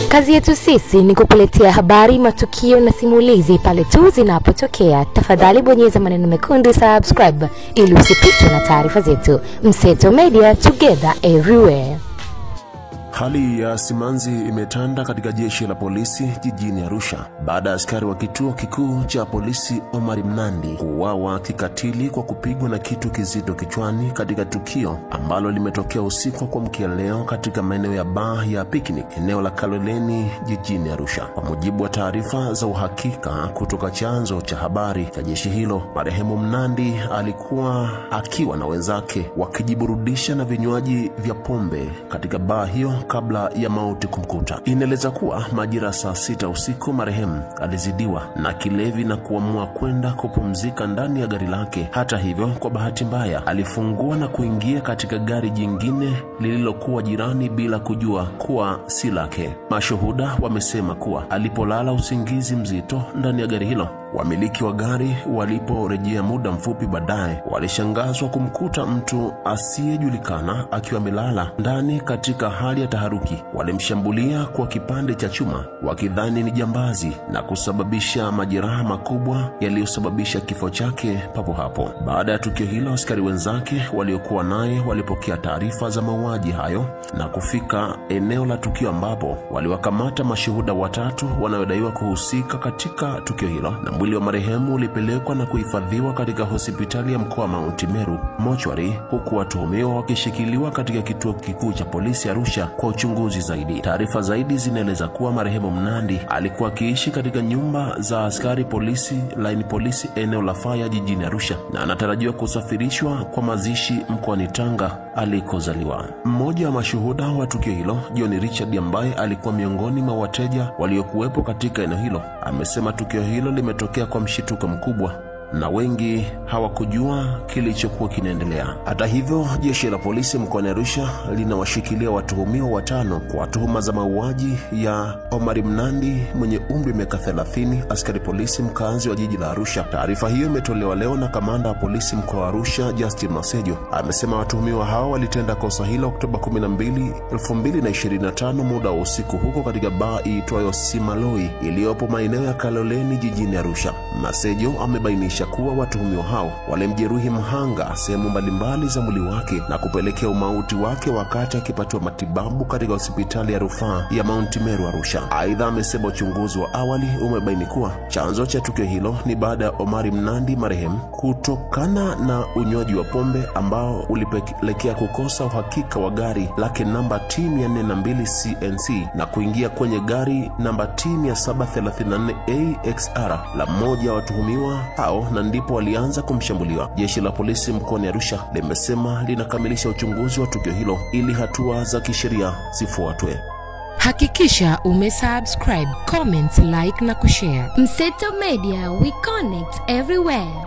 Kazi yetu sisi ni kukuletea habari, matukio na simulizi pale tu zinapotokea. Tafadhali bonyeza maneno mekundu subscribe ili usipitwe na taarifa zetu. Mseto Media, together everywhere. Hali ya simanzi imetanda katika jeshi la polisi jijini Arusha baada ya askari wa kituo kikuu cha polisi Omar Mnandi kuuawa kikatili kwa kupigwa na kitu kizito kichwani katika tukio ambalo limetokea usiku wa kuamkia leo katika maeneo ya bar ya Picnic eneo la Kaloleni jijini Arusha. Kwa mujibu wa taarifa za uhakika kutoka chanzo cha habari cha jeshi hilo, marehemu Mnandi alikuwa akiwa na wenzake wakijiburudisha na vinywaji vya pombe katika bar hiyo kabla ya mauti kumkuta. Inaeleza kuwa majira saa 6 usiku marehemu alizidiwa na kilevi na kuamua kwenda kupumzika ndani ya gari lake. Hata hivyo, kwa bahati mbaya alifungua na kuingia katika gari jingine lililokuwa jirani bila kujua kuwa si lake. Mashuhuda wamesema kuwa alipolala usingizi mzito ndani ya gari hilo, wamiliki wa gari waliporejea muda mfupi baadaye walishangazwa kumkuta mtu asiyejulikana akiwa amelala ndani katika hali ya taharuki. Walimshambulia kwa kipande cha chuma wakidhani ni jambazi na kusababisha majeraha makubwa yaliyosababisha kifo chake papo hapo. Baada ya tukio hilo, askari wenzake waliokuwa naye walipokea taarifa za mauaji hayo na kufika eneo la tukio ambapo waliwakamata mashuhuda watatu wanaodaiwa kuhusika katika tukio hilo, na mwili wa marehemu ulipelekwa na kuhifadhiwa katika hospitali ya mkoa wa Mount Meru mochwari, huku watuhumiwa wakishikiliwa katika kituo kikuu cha polisi Arusha kwa uchunguzi zaidi. Taarifa zaidi zinaeleza kuwa marehemu Mnandi alikuwa akiishi katika nyumba za askari polisi line polisi eneo la Faya jijini Arusha na anatarajiwa kusafirishwa kwa mazishi mkoani Tanga alikozaliwa. Mmoja wa mashuhuda wa tukio hilo, John Richard, ambaye alikuwa miongoni mwa wateja waliokuwepo katika eneo hilo, amesema tukio hilo limetokea kwa mshituko mkubwa na wengi hawakujua kilichokuwa kinaendelea. Hata hivyo, jeshi la polisi mkoani Arusha linawashikilia watuhumiwa 5 kwa tuhuma za mauaji ya Omar Mnandi mwenye umri wa miaka 30, askari polisi mkazi wa jiji la Arusha. Taarifa hiyo imetolewa leo na kamanda wa polisi mkoa wa Arusha, Justin Masejo. Amesema watuhumiwa hao walitenda kosa hilo Oktoba 12, 2025 muda wa usiku huko katika baa iitwayo Simaloi iliyopo maeneo ya Kaloleni jijini Arusha. Masejo amebainisha kuwa watuhumiwa hao walimjeruhi mhanga sehemu mbalimbali za mwili wake na kupelekea umauti wake wakati akipatiwa matibabu katika hospitali ya rufaa ya Mount Meru Arusha. Aidha, amesema uchunguzi wa awali umebaini kuwa chanzo cha tukio hilo ni baada ya Omar Mnandi marehemu kutokana na unywaji wa pombe ambao ulipelekea kukosa uhakika wa gari lake namba T402 CNC na kuingia kwenye gari namba T734 AXR la mmoja wa watuhumiwa hao, na ndipo walianza kumshambulia. Jeshi la polisi mkoani Arusha limesema linakamilisha uchunguzi wa tukio hilo ili hatua za kisheria zifuatwe. Hakikisha umesubscribe, comment, like na kushare. Mseto Media, we connect everywhere.